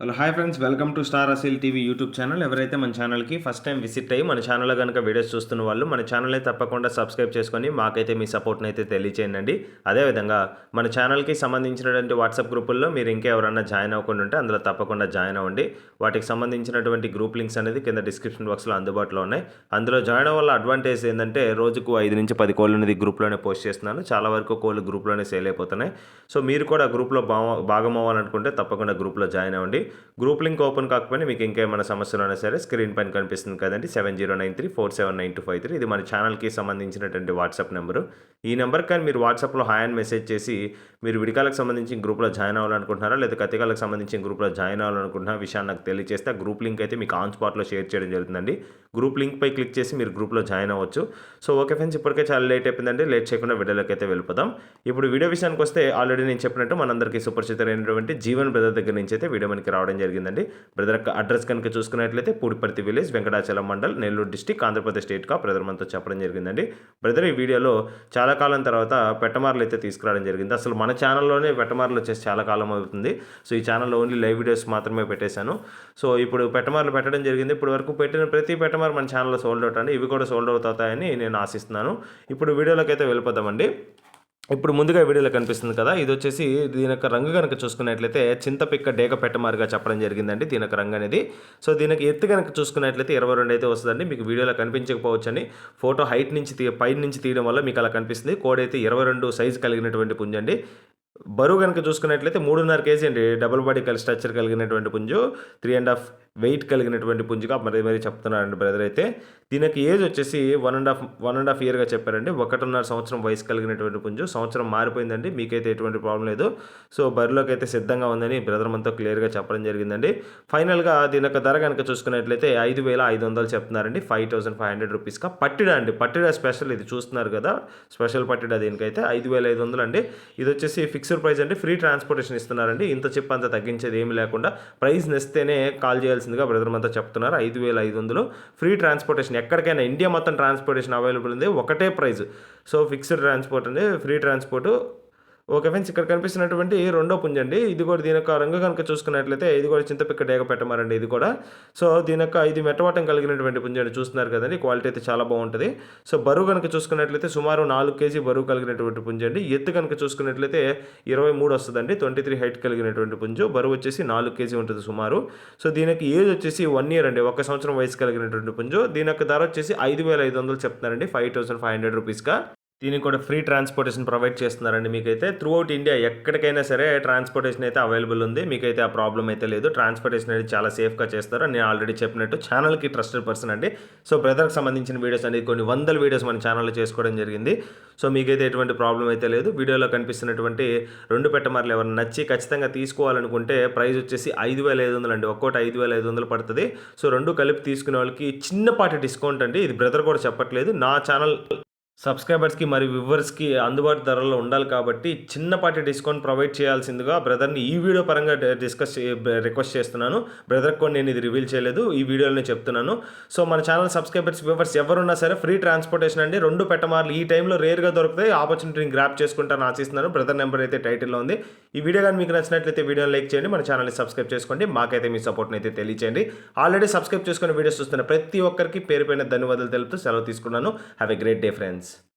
Hello hi friends, welcome to star Aseel TV YouTube channel. ఎవరైతే మన ఛానల్కి ఫస్ట్ టైం విజిట్ అయ్యి మన ఛానల్లో కనుక వీడియోస్ చూస్తున్న వాళ్ళు మన ఛానల్ని తప్పకుండా సబ్స్క్రైబ్ చేసుకొని మాకైతే మీ సపోర్ట్ని అయితే తెలియచేయండి. అదేవిధంగా మన ఛానల్కి సంబంధించినటువంటి వాట్సాప్ గ్రూపుల్లో మీరు ఇంకా ఎవరైనా జాయిన్ అవ్వకుండా ఉంటే అందులో తప్పకుండా జాయిన్ అవ్వండి. వాటికి సంబంధించినటువంటి గ్రూప్ లింక్స్ అనేది కింద డిస్క్రిప్షన్ బాక్స్లో అందుబాటులో ఉన్నాయి. అందులో జాయిన్ అవ్వడం వల్ల అడ్వాంటేజ్ ఏంటంటే రోజుకు 5 నుంచి 10 కోళ్ళు అనేది గ్రూప్లోనే పోస్ట్ చేస్తున్నాను. చాలా వరకు కోళ్ళు గ్రూప్లోనే సేల్ అయిపోతున్నాయి. సో మీరు కూడా గ్రూప్లో భాగం అవ్వాలనుకుంటే తప్పకుండా గ్రూప్లో జాయిన్ అవ్వండి. గ్రూప్ లింక్ ఓపెన్ కాకపోయినా మీకు ఇంకేమైనా సమస్యలు ఉన్నా సరే స్క్రీన్ పైన కనిపిస్తుంది కదండి, 7093479253. ఇది మన ఛానల్కి సంబంధించినటువంటి వాట్సాప్ నెంబరు. ఈ నెంబర్ కానీ మీరు వాట్సాప్లో హాయ్ అని మెసేజ్ చేసి మీరు విడికాలకు సంబంధించిన గ్రూప్లో జాయిన్ అవ్వాలనుకుంటున్నారా లేదా కత్తికాలకు సంబంధించిన గ్రూప్లో జాయిన్ అవ్వాలనుకుంటున్న విషయాన్ని నాకు తెలియజేస్తే ఆ గ్రూప్ లింక్ అయితే మీకు ఆన్ స్పాట్లో షేర్ చేయడం జరుగుతుందండి. గ్రూప్ లింక్పై క్లిక్ చేసి మీరు గ్రూప్లో జాయిన్ అవ్వచ్చు. సో ఓకే ఫ్రెండ్స్, ఇప్పటికే చాలా లేట్ అయిపోయిందండి. లేట్ చేయకుండా వీడియోలోకి అయితే వెళ్ళిపోదాం. ఇప్పుడు వీడియో విషయానికి వస్తే ఆల్రెడీ నేను చెప్పినట్టు మనందరికీ సుపరిచితమైనటువంటి జీవన్ బ్రదర్ దగ్గర నుంచి అయితే వీడియో మనకి రావడం జరిగిందండి. బ్రదర్ అడ్రస్ కనుక చూసుకున్నట్లయితే Pudiparthi village, Venkatachalam mandal, Nellore district, Andhra Pradesh state కా బ్రదర్ మనతో చెప్పడం జరిగిందండి. బ్రదర్ ఈ వీడియోలో చాలా కాలం తర్వాత పెట్టమార్లు అయితే తీసుకురావడం జరిగింది. అసలు మన ఛానల్లోనే పెట్టమార్లు వచ్చేసి చాలా కాలం అవుతుంది. సో ఈ ఛానల్లో ఓన్లీ లైవ్ వీడియోస్ మాత్రమే పెట్టేశాను. సో ఇప్పుడు పెట్టమార్లు పెట్టడం జరిగింది. ఇప్పుడు వరకు పెట్టిన ప్రతి పెట్టమార్ మన ఛానల్లో సోల్డ్ అవుట్ అండి. ఇవి కూడా సోల్డ్ అవుట్ అవుతాయని నేను ఆశిస్తున్నాను. ఇప్పుడు వీడియోలోకి అయితే వెళ్ళిపోదామండి. ఇప్పుడు ముందుగా వీడియోలో కనిపిస్తుంది కదా, ఇది వచ్చేసి దీని యొక్క రంగు కనుక చూసుకున్నట్లయితే చింతపిక్క డేగ పెట్టమారుగా చెప్పడం జరిగిందండి దీని యొక్క రంగు అనేది. సో దీనికి ఎత్తు కనుక చూసుకున్నట్లయితే 22 అయితే వస్తుందండి. మీకు వీడియోలో కనిపించకపోవచ్చు అని ఫోటో హైట్ నుంచి పైన నుంచి తీయడం వల్ల మీకు అలా కనిపిస్తుంది. కోడైతే 22 సైజు కలిగినటువంటి పుంజండి. బరువు కనుక చూసుకున్నట్లయితే 3.5 కేజీ అండి. డబుల్ బాడీ స్ట్రక్చర్ కలిగినటువంటి పుంజు, 3.5 వెయిట్ కలిగినటువంటి పుంజుగా మరీ చెప్తున్నారండి బ్రదర్ అయితే. దీనికి ఏజ్ వచ్చేసి 1.5 ఇయర్గా చెప్పారండి. 1.5 సంవత్సరం వయసు కలిగినటువంటి పుంజు. సంవత్సరం మారిపోయిందండి, మీకైతే ఎటువంటి ప్రాబ్లం లేదు. సో బరిలోకి అయితే సిద్ధంగా ఉందని బ్రదర్ మనతో క్లియర్గా చెప్పడం జరిగిందండి. ఫైనల్గా దీని యొక్క ధర కనుక చూసుకున్నట్లయితే 5,500 చెప్తున్నారండి. 5,500 రూపీస్గా పట్టిడ అండి. పట్టిడ స్పెషల్ ఇది చూస్తున్నారు కదా, స్పెషల్ పట్టిడ దీనికైతే 5,500 అండి. ఇది వచ్చేసి ఫిక్స్డ్ ప్రైస్ అండి. ఫ్రీ ట్రాన్స్పోర్టేషన్ ఇస్తున్నారండి. ఇంత చెప్పు అంత తగ్గించేది ఏమి లేకుండా ప్రైస్ నెస్తేనే కాల్ చేయాల్సిందిగా బ్రదర్ మనతో చెప్తున్నారు. 5,500 ఫ్రీ ట్రాన్స్పోర్టేషన్. ఎక్కడికైనా ఇండియా మొత్తం ట్రాన్స్పోర్టేషన్ అవైలబుల్ ఉంది. ఒకటే ప్రైస్. సో ఫిక్స్డ్ ట్రాన్స్పోర్ట్ అండి, ఫ్రీ ట్రాన్స్పోర్ట్. ఓకే ఫ్రెండ్స్, ఇక్కడ కనిపిస్తున్నటువంటి రెండో పుంజండి. ఇది కూడా దీని యొక్క రంగు కనుక చూసుకున్నట్లయితే ఇది కూడా చింతపిక్క డేగ పెట్టమారండి ఇది కూడా. సో దీని యొక్క ఇది మెట్టవాటం కలిగినటువంటి పుంజండి. చూస్తున్నారు కదండి, క్వాలిటీ అయితే చాలా బాగుంటుంది. సో బరువు కనుక చూసుకున్నట్లయితే సుమారు 4 కేజీ బరువు కలిగినటువంటి పుంజండి. ఎత్తు కనుక చూసుకున్నట్లయితే 23 వస్తుందండి. 23 హైట్ కలిగినటువంటి పుంజు. బరువు వచ్చేసి 4 కేజీ ఉంటుంది సుమారు. సో దీనికి ఏజ్ వచ్చేసి 1 ఇయర్ అండి. 1 సంవత్సరం వయసు కలిగినటువంటి పుంజు. దీని యొక్క ధర వచ్చేసి 5,500 చెప్తున్నారండి. 5,500 రూపీస్గా. దీనికి కూడా ఫ్రీ ట్రాన్స్పోర్టేషన్ ప్రొవైడ్ చేస్తున్నారండి. మీకైతే త్రూ అవుట్ ఇండియా ఎక్కడికైనా సరే ట్రాన్స్పోర్టేషన్ అయితే అవైలబుల్ ఉంది. మీకైతే ఆ ప్రాబ్లం అయితే లేదు. ట్రాన్స్పోర్టేషన్ అనేది చాలా సేఫ్గా చేస్తారు. నేను ఆల్రెడీ చెప్పినట్టు ఛానల్కి ట్రస్టెడ్ పర్సన్ అండి. సో బ్రదర్కి సంబంధించిన వీడియోస్ అనేది కొన్ని వందల వీడియోస్ మన ఛానల్లో చేసుకోవడం జరిగింది. సో మీకైతే ఎటువంటి ప్రాబ్లం అయితే లేదు. వీడియోలో కనిపిస్తున్నటువంటి 2 పెట్టమార్లు ఎవరైనా నచ్చి ఖచ్చితంగా తీసుకోవాలనుకుంటే ప్రైస్ వచ్చేసి 5,500 అండి. ఒక్కోటి 5,500 పడుతుంది. సో 2 కలిపి తీసుకునే వాళ్ళకి చిన్నపాటి డిస్కౌంట్ అండి. ఇది బ్రదర్ కూడా చెప్పట్లేదు, నా ఛానల్ సబ్స్క్రైబర్స్కి మరియు వ్యూవర్స్కి అందుబాటు ధరల్లో ఉండాలి కాబట్టి చిన్నపాటి డిస్కౌంట్ ప్రొవైడ్ చేయాల్సిందిగా బ్రదర్ని ఈ వీడియో పరంగా రిక్వెస్ట్ చేస్తున్నాను. బ్రదర్కి కూడా నేను ఇది రివీల్ చేయలేదు, ఈ వీడియోలోనే చెప్తున్నాను. సో మన ఛానల్ సబ్స్క్రైబర్స్ వ్యూవర్స్ ఎవరున్నా సరే ఫ్రీ ట్రాన్స్పోర్టేషన్ అండి. 2 పెట్టమార్లు ఈ టైంలో రేర్గా దొరుకుతాయి. ఆపర్చునిటీని గ్రాప్ చేసుకుంటాను ఆశిస్తున్నాను. బ్రదర్ నెంబర్ అయితే టైటిల్లో ఉంది. ఈ వీడియో కానీ మీకు నచ్చినట్లయితే వీడియోని లైక్ చేయండి, మన ఛానల్ని సబ్స్క్రైబ్ చేసుకోండి. మాకైతే మీ సపోర్ట్ని అయితే తెలియచేయండి. ఆల్రెడీ సబ్స్క్రైబ్ చేసుకుని వీడియోస్ చూస్తున్న ప్రతి ఒక్కరికి పేరు పైన ధన్యవాదాలు తెలుపుతూ సెలవు తీసుకున్నాను. Have a great day friends.